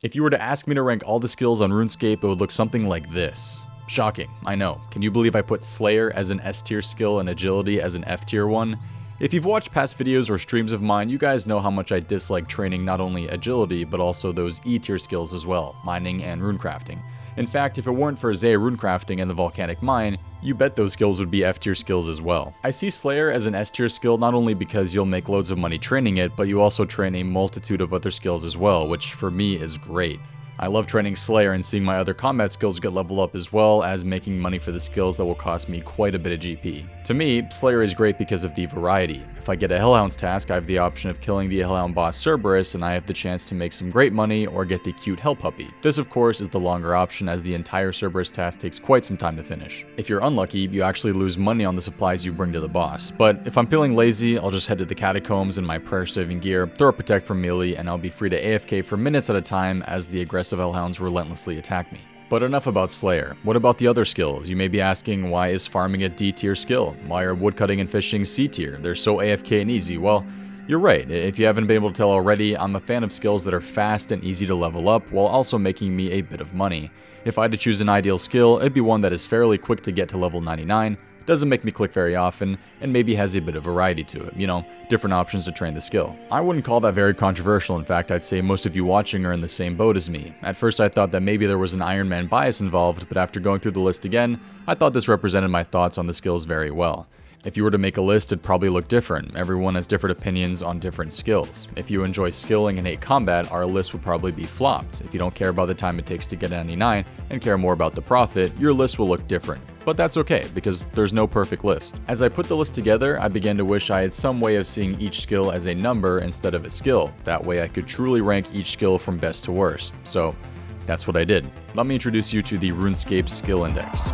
If you were to ask me to rank all the skills on RuneScape, it would look something like this. Shocking, I know. Can you believe I put Slayer as an S tier skill and Agility as an F tier one? If you've watched past videos or streams of mine, you guys know how much I dislike training not only Agility, but also those E tier skills as well, Mining and Runecrafting. In fact, if it weren't for Zay Runecrafting and the Volcanic Mine, you bet those skills would be F tier skills as well. I see Slayer as an S tier skill not only because you'll make loads of money training it, but you also train a multitude of other skills as well, which for me is great. I love training Slayer and seeing my other combat skills get leveled up as well as making money for the skills that will cost me quite a bit of GP. To me, Slayer is great because of the variety. If I get a Hellhound's task, I have the option of killing the Hellhound boss Cerberus and I have the chance to make some great money or get the cute Hell Puppy. This of course is the longer option as the entire Cerberus task takes quite some time to finish. If you're unlucky, you actually lose money on the supplies you bring to the boss, but if I'm feeling lazy, I'll just head to the catacombs in my prayer saving gear, throw a protect from melee, and I'll be free to AFK for minutes at a time as the aggressive Hellhounds relentlessly attack me. But enough about Slayer. What about the other skills? You may be asking, why is farming a D tier skill? Why are woodcutting and fishing C tier? They're so AFK and easy. Well, you're right. If you haven't been able to tell already, I'm a fan of skills that are fast and easy to level up while also making me a bit of money. If I had to choose an ideal skill, it'd be one that is fairly quick to get to level 99, doesn't make me click very often, and maybe has a bit of variety to it, different options to train the skill. I wouldn't call that very controversial. In fact, I'd say most of you watching are in the same boat as me. At first I thought that maybe there was an Iron Man bias involved, but after going through the list again, I thought this represented my thoughts on the skills very well. If you were to make a list, it'd probably look different. Everyone has different opinions on different skills. If you enjoy skilling and hate combat, our list would probably be flopped. If you don't care about the time it takes to get 99 and care more about the profit, your list will look different. But that's okay, because there's no perfect list. As I put the list together, I began to wish I had some way of seeing each skill as a number instead of a skill. That way I could truly rank each skill from best to worst. So that's what I did. Let me introduce you to the Runescape Skill Index.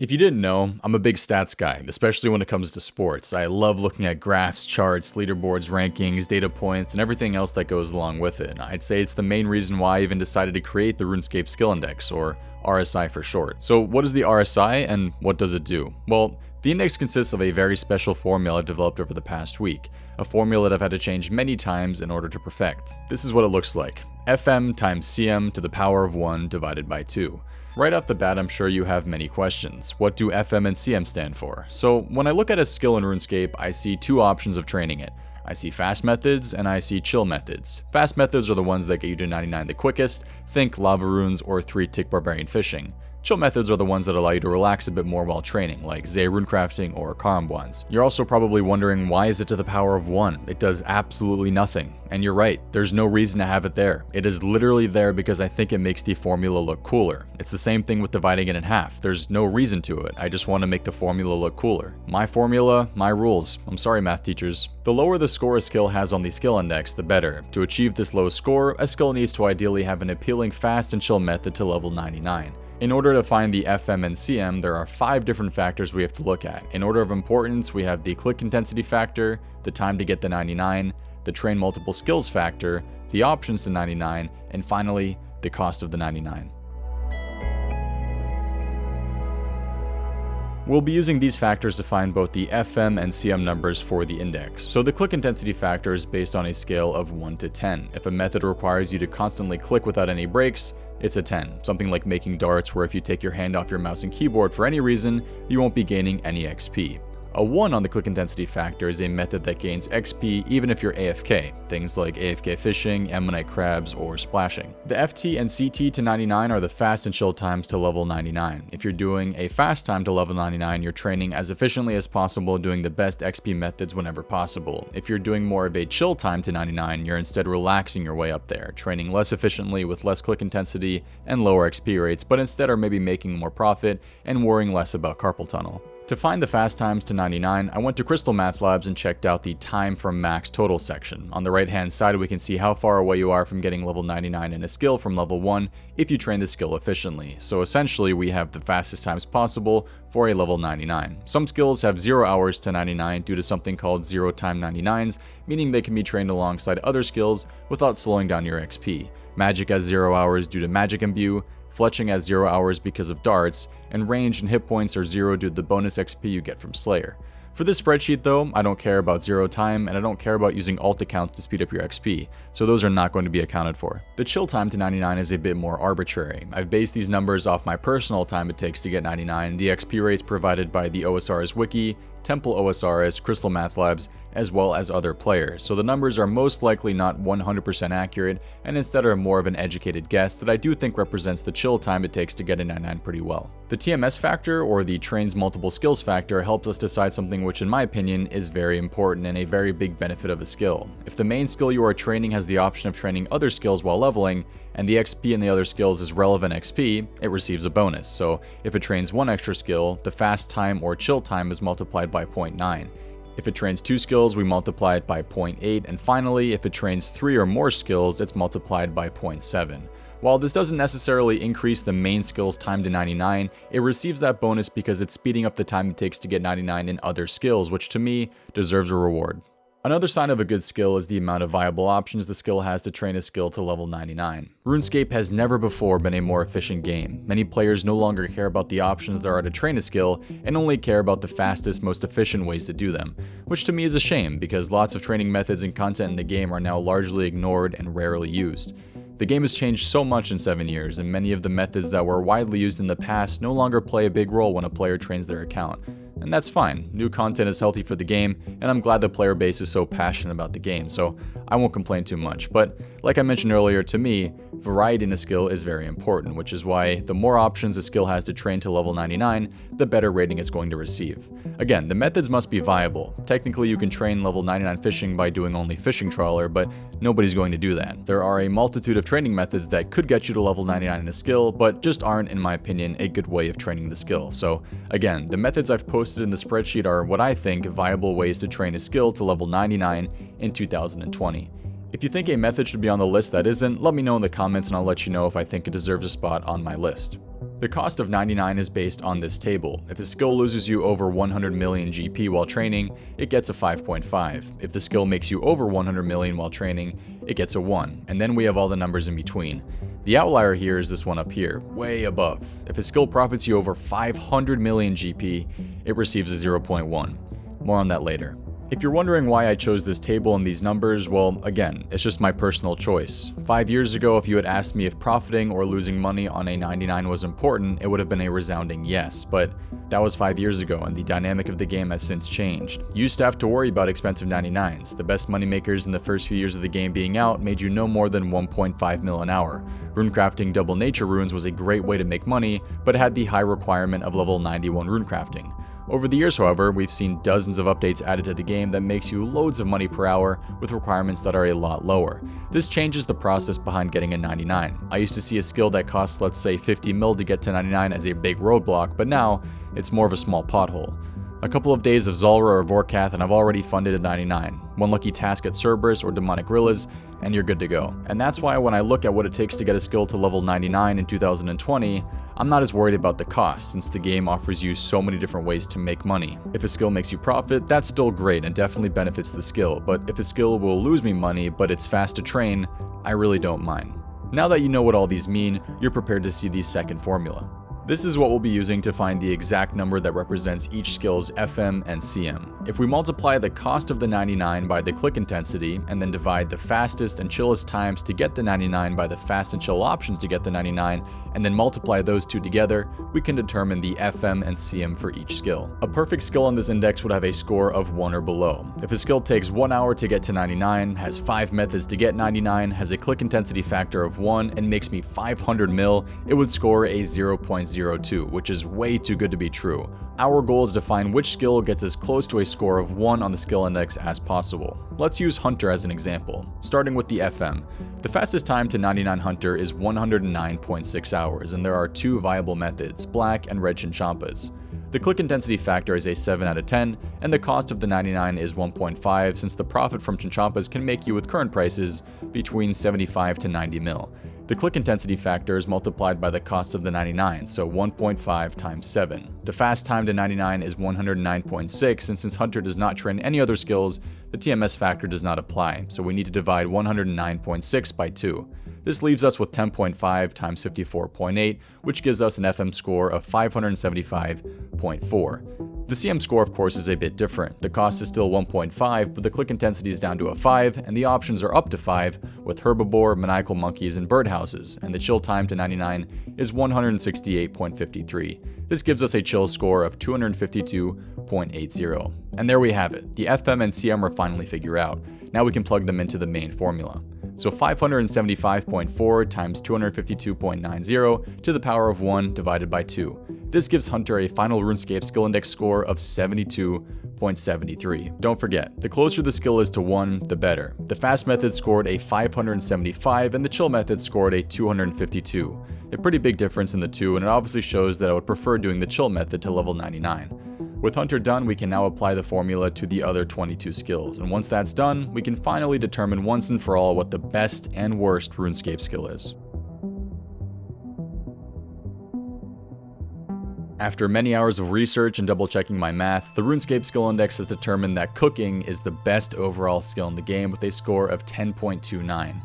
If you didn't know, I'm a big stats guy, especially when it comes to sports. I love looking at graphs, charts, leaderboards, rankings, data points, and everything else that goes along with it. I'd say it's the main reason why I even decided to create the Runescape Skill Index, or RSI for short. So what is the RSI and what does it do? Well, the index consists of a very special formula developed over the past week, a formula that I've had to change many times in order to perfect. This is what it looks like: FM times CM to the power of 1 divided by 2. Right off the bat, I'm sure you have many questions. What do FM and CM stand for? So when I look at a skill in RuneScape, I see two options of training it. I see fast methods and I see chill methods. Fast methods are the ones that get you to 99 the quickest, think lava runes or 3 tick barbarian fishing. Chill methods are the ones that allow you to relax a bit more while training, like Zay Runecrafting or Karambwans. You're also probably wondering, why is it to the power of 1? It does absolutely nothing. And you're right, there's no reason to have it there. It is literally there because I think it makes the formula look cooler. It's the same thing with dividing it in half. There's no reason to it. I just want to make the formula look cooler. My formula, my rules. I'm sorry, math teachers. The lower the score a skill has on the skill index, the better. To achieve this low score, a skill needs to ideally have an appealing fast and chill method to level 99. In order to find the FM and CM, there are 5 different factors we have to look at. In order of importance, we have the click intensity factor, the time to get the 99, the train multiple skills factor, the options to 99, and finally, the cost of the 99. We'll be using these factors to find both the FM and CM numbers for the index. So the click intensity factor is based on a scale of 1 to 10. If a method requires you to constantly click without any breaks, it's a 10. Something like making darts, where if you take your hand off your mouse and keyboard for any reason, you won't be gaining any XP. A 1 on the click intensity factor is a method that gains XP even if you're AFK, things like AFK fishing, ammonite crabs, or splashing. The FT and CT to 99 are the fast and chill times to level 99. If you're doing a fast time to level 99, you're training as efficiently as possible, doing the best XP methods whenever possible. If you're doing more of a chill time to 99, you're instead relaxing your way up there, training less efficiently with less click intensity and lower XP rates, but instead are maybe making more profit and worrying less about carpal tunnel. To find the fast times to 99, I went to Crystal Math Labs and checked out the time from max total section. On the right hand side, we can see how far away you are from getting level 99 in a skill from level 1 if you train the skill efficiently. So essentially, we have the fastest times possible for a level 99. Some skills have 0 hours to 99 due to something called 0 time 99s, meaning they can be trained alongside other skills without slowing down your XP. Magic has 0 hours due to Magic Imbue, Fletching has 0 hours because of darts, and range and hit points are 0 due to the bonus XP you get from Slayer. For this spreadsheet though, I don't care about 0 time, and I don't care about using alt accounts to speed up your XP, so those are not going to be accounted for. The chill time to 99 is a bit more arbitrary. I've based these numbers off my personal time it takes to get 99, the XP rates provided by the OSRS Wiki, Temple OSRS, Crystal Math Labs, as well as other players, so the numbers are most likely not 100% accurate, and instead are more of an educated guess that I do think represents the chill time it takes to get a 99 pretty well. The TMS factor, or the trains multiple skills factor, helps us decide something which in my opinion is very important and a very big benefit of a skill. If the main skill you are training has the option of training other skills while leveling, and the XP in the other skills is relevant XP, it receives a bonus. So if it trains one extra skill, the fast time or chill time is multiplied by 0.9. If it trains 2 skills, we multiply it by 0.8, and finally, if it trains 3 or more skills, it's multiplied by 0.7. While this doesn't necessarily increase the main skill's time to 99, it receives that bonus because it's speeding up the time it takes to get 99 in other skills, which to me deserves a reward. Another sign of a good skill is the amount of viable options the skill has to train a skill to level 99. Runescape has never before been a more efficient game. Many players no longer care about the options there are to train a skill and only care about the fastest, most efficient ways to do them, which to me is a shame because lots of training methods and content in the game are now largely ignored and rarely used. The game has changed so much in 7 years, and many of the methods that were widely used in the past no longer play a big role when a player trains their account. And that's fine. New content is healthy for the game, and I'm glad the player base is so passionate about the game, so I won't complain too much. But like I mentioned earlier, to me, variety in a skill is very important, which is why the more options a skill has to train to level 99, the better rating it's going to receive. Again, the methods must be viable. Technically, you can train level 99 fishing by doing only fishing trawler, but nobody's going to do that. There are a multitude of training methods that could get you to level 99 in a skill, but just aren't, in my opinion, a good way of training the skill. So again, the methods I've posted in the spreadsheet are what I think viable ways to train a skill to level 99 in 2020. If you think a method should be on the list that isn't, let me know in the comments and I'll let you know if I think it deserves a spot on my list. The cost of 99 is based on this table. If a skill loses you over 100 million GP while training, it gets a 5.5. If the skill makes you over 100 million while training, it gets a 1. And then we have all the numbers in between. The outlier here is this one up here, way above. If a skill profits you over 500 million GP, it receives a 0.1. More on that later. If you're wondering why I chose this table and these numbers, well, again, it's just my personal choice. 5 years ago, if you had asked me if profiting or losing money on a 99 was important, it would have been a resounding yes, but that was 5 years ago and the dynamic of the game has since changed. You used to have to worry about expensive 99s. The best moneymakers in the first few years of the game being out made you no more than 1.5 mil an hour. Runecrafting double nature runes was a great way to make money, but it had the high requirement of level 91 runecrafting. Over the years, however, we've seen dozens of updates added to the game that makes you loads of money per hour with requirements that are a lot lower. This changes the process behind getting a 99. I used to see a skill that costs, let's say, 50 mil to get to 99 as a big roadblock, but now it's more of a small pothole. A couple of days of Zulrah or Vorkath and I've already funded a 99. One lucky task at Cerberus or Demonic Gorillas, and you're good to go. And that's why when I look at what it takes to get a skill to level 99 in 2020, I'm not as worried about the cost, since the game offers you so many different ways to make money. If a skill makes you profit, that's still great and definitely benefits the skill, but if a skill will lose me money but it's fast to train, I really don't mind. Now that you know what all these mean, you're prepared to see the second formula. This is what we'll be using to find the exact number that represents each skill's FM and CM. If we multiply the cost of the 99 by the click intensity, and then divide the fastest and chillest times to get the 99 by the fast and chill options to get the 99, and then multiply those two together, we can determine the FM and CM for each skill. A perfect skill on this index would have a score of 1 or below. If a skill takes 1 hour to get to 99, has 5 methods to get 99, has a click intensity factor of 1, and makes me 500 mil, it would score a 0.02, which is way too good to be true. Our goal is to find which skill gets as close to a score of 1 on the skill index as possible. Let's use Hunter as an example, starting with the FM. The fastest time to 99 Hunter is 109.6 hours, and there are 2 viable methods, Black and Red Chinchampas. The click intensity factor is a 7 out of 10, and the cost of the 99 is 1.5, since the profit from Chinchompas can make you with current prices between 75 to 90 mil. The click intensity factor is multiplied by the cost of the 99, so 1.5 times 7. The fast time to 99 is 109.6, and since Hunter does not train any other skills, the TMS factor does not apply, so we need to divide 109.6 by 2. This leaves us with 10.5 times 54.8, which gives us an FM score of 575.4. The CM score, of course, is a bit different. The cost is still 1.5, but the click intensity is down to a 5, and the options are up to 5, with herbivore, maniacal monkeys, and birdhouses, and the chill time to 99 is 168.53. This gives us a chill score of 252.80. And there we have it. The FM and CM are finally figured out. Now we can plug them into the main formula. So 575.4 times 252.90 to the power of 1 divided by 2. This gives Hunter a final RuneScape skill index score of 72.73. Don't forget, the closer the skill is to 1, the better. The fast method scored a 575 and the chill method scored a 252. A pretty big difference in the two, and it obviously shows that I would prefer doing the chill method to level 99. With Hunter done, we can now apply the formula to the other 22 skills, and once that's done, we can finally determine once and for all what the best and worst RuneScape skill is. After many hours of research and double-checking my math, the RuneScape skill index has determined that cooking is the best overall skill in the game with a score of 10.29.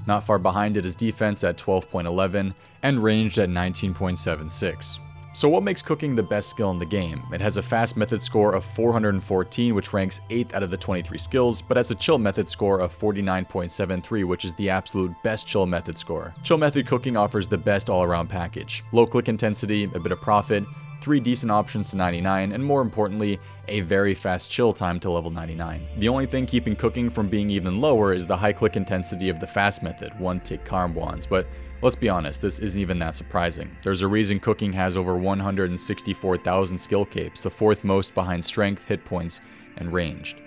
Not far behind it is defense at 12.11 and ranged at 19.76. So what makes cooking the best skill in the game? It has a fast method score of 414, which ranks 8th out of the 23 skills, but has a chill method score of 49.73, which is the absolute best chill method score. Chill method cooking offers the best all-around package. Low click intensity, a bit of profit, 3 decent options to 99, and more importantly, a very fast chill time to level 99. The only thing keeping cooking from being even lower is the high click intensity of the fast method, 1-tick Karmbwans, but let's be honest, this isn't even that surprising. There's a reason cooking has over 164,000 skill capes, the 4th most behind strength, hit points, and ranged.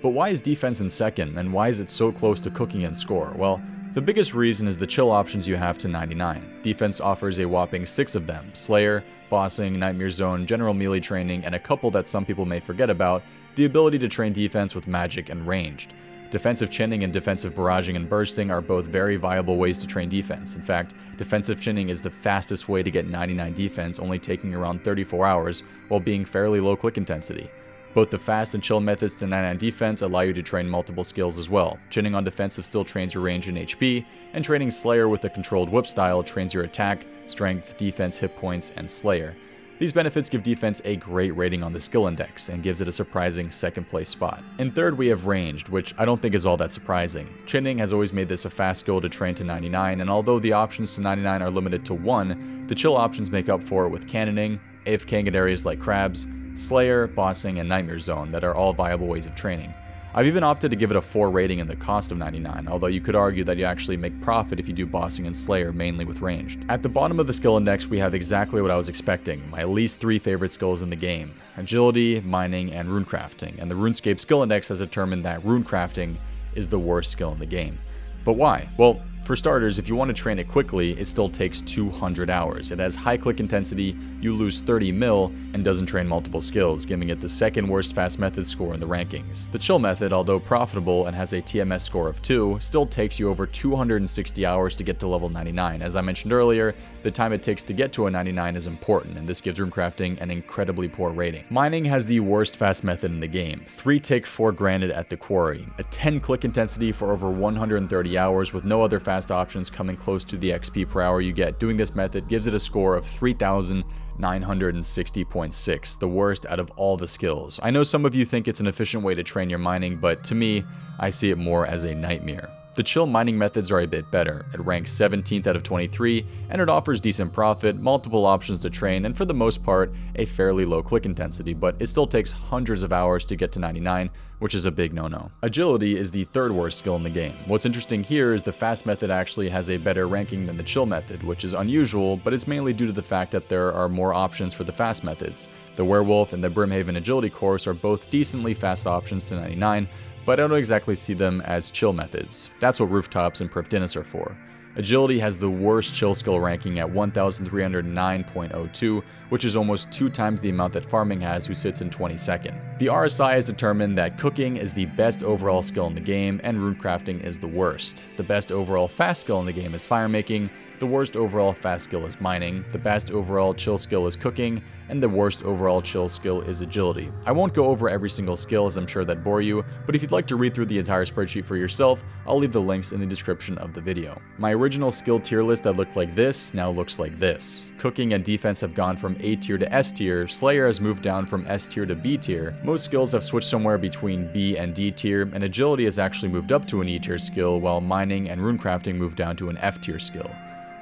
But why is defense in second, and why is it so close to cooking in score? Well, the biggest reason is the chill options you have to 99. Defense offers a whopping 6 of them: Slayer, Bossing, Nightmare Zone, General Melee Training, and a couple that some people may forget about, the ability to train defense with magic and ranged. Defensive chinning and defensive barraging and bursting are both very viable ways to train defense. In fact, defensive chinning is the fastest way to get 99 defense, only taking around 34 hours while being fairly low click intensity. Both the fast and chill methods to 99 defense allow you to train multiple skills as well. Chinning on defensive still trains your range and HP, and training Slayer with a controlled whip style trains your attack, strength, defense, hit points, and Slayer. These benefits give defense a great rating on the skill index, and gives it a surprising 2nd place spot. In 3rd, we have ranged, which I don't think is all that surprising. Chinning has always made this a fast skill to train to 99, and although the options to 99 are limited to 1, the chill options make up for it with cannoning, AFKing at areas like crabs, Slayer, Bossing, and Nightmare Zone that are all viable ways of training. I've even opted to give it a 4 rating in the cost of 99, although you could argue that you actually make profit if you do Bossing and Slayer mainly with ranged. At the bottom of the skill index, we have exactly what I was expecting, my least 3 favorite skills in the game: agility, mining, and runecrafting, and the RuneScape skill index has determined that runecrafting is the worst skill in the game. But why? Well, for starters, if you want to train it quickly, it still takes 200 hours. It has high click intensity, you lose 30 mil, and doesn't train multiple skills, giving it the 2nd worst fast method score in the rankings. The chill method, although profitable and has a TMS score of 2, still takes you over 260 hours to get to level 99. As I mentioned earlier, the time it takes to get to a 99 is important, and this gives runecrafting an incredibly poor rating. Mining has the worst fast method in the game: 3-tick 4 granite at the quarry, a 10 click intensity for over 130 hours with no other fast options coming close to the XP per hour you get. Doing this method gives it a score of 3,960.6, the worst out of all the skills. I know some of you think it's an efficient way to train your mining, but to me, I see it more as a nightmare. The chill mining methods are a bit better. It ranks 17th out of 23, and it offers decent profit, multiple options to train, and for the most part, a fairly low click intensity, but it still takes hundreds of hours to get to 99, which is a big no-no. Agility is the 3rd worst skill in the game. What's interesting here is the fast method actually has a better ranking than the chill method, which is unusual, but it's mainly due to the fact that there are more options for the fast methods. The Werewolf and the Brimhaven Agility course are both decently fast options to 99, but I don't exactly see them as chill methods. That's what Rooftops and Perf Dennis are for. Agility has the worst chill skill ranking at 1309.02, which is almost 2 times the amount that farming has, who sits in 22nd. The RSI has determined that cooking is the best overall skill in the game and runecrafting is the worst. The best overall fast skill in the game is firemaking, the worst overall fast skill is mining, the best overall chill skill is cooking, and the worst overall chill skill is agility. I won't go over every single skill as I'm sure that'd bore you, but if you'd like to read through the entire spreadsheet for yourself, I'll leave the links in the description of the video. My original skill tier list that looked like this now looks like this. Cooking and defense have gone from A tier to S tier, Slayer has moved down from S tier to B tier, most skills have switched somewhere between B and D tier, and agility has actually moved up to an E tier skill, while mining and runecrafting moved down to an F tier skill.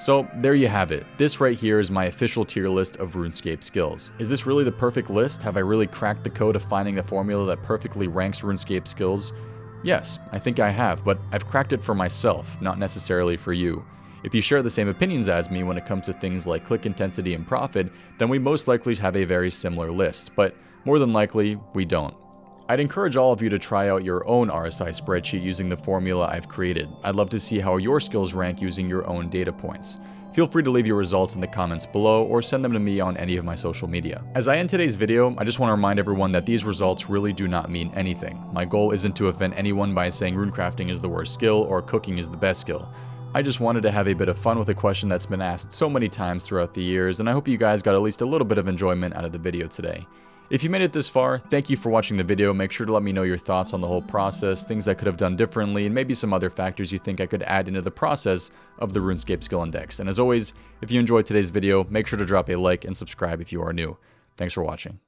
So there you have it. This right here is my official tier list of RuneScape skills. Is this really the perfect list? Have I really cracked the code of finding the formula that perfectly ranks RuneScape skills? Yes, I think I have, but I've cracked it for myself, not necessarily for you. If you share the same opinions as me when it comes to things like click intensity and profit, then we most likely have a very similar list, but more than likely, we don't. I'd encourage all of you to try out your own RSI spreadsheet using the formula I've created. I'd love to see how your skills rank using your own data points. Feel free to leave your results in the comments below or send them to me on any of my social media. As I end today's video, I just want to remind everyone that these results really do not mean anything. My goal isn't to offend anyone by saying runecrafting is the worst skill or cooking is the best skill. I just wanted to have a bit of fun with a question that's been asked so many times throughout the years, and I hope you guys got at least a little bit of enjoyment out of the video today. If you made it this far, thank you for watching the video. Make sure to let me know your thoughts on the whole process, things I could have done differently, and maybe some other factors you think I could add into the process of the RuneScape Skill Index. And as always, if you enjoyed today's video, make sure to drop a like and subscribe if you are new. Thanks for watching.